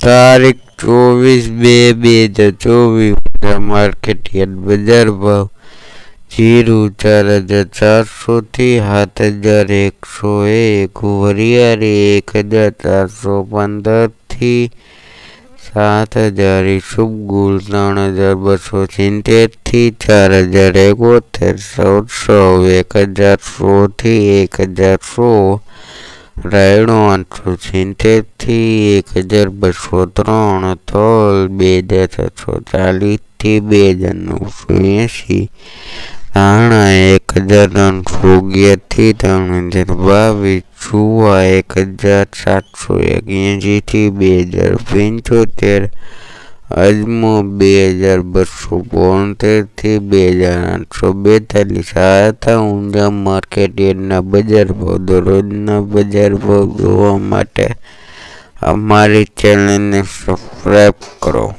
તારીખ 24/2/2024 market yard બજાર ભાવ જીરું 4,400 થી 7,101, વરિયાળી 1,415 થી 7,000, ઈસબગુલ 3,270 થી 4,071, સરસવ 1,100 થી 1,100, રાયડો 870 થી 1,203, તલ 2,740 થી 2,980, ધાણા 1,311 થી 3,022, જુવાર 1,781 થી 2,075, અજમો 2,272 થી 2,842. આ હતા ઊંઝા માર્કેટ યાર્ડના બજાર ભાવ. દરરોજના બજાર ભાવ જોવા માટે અમારી ચેનલને સબસ્ક્રાઈબ કરો.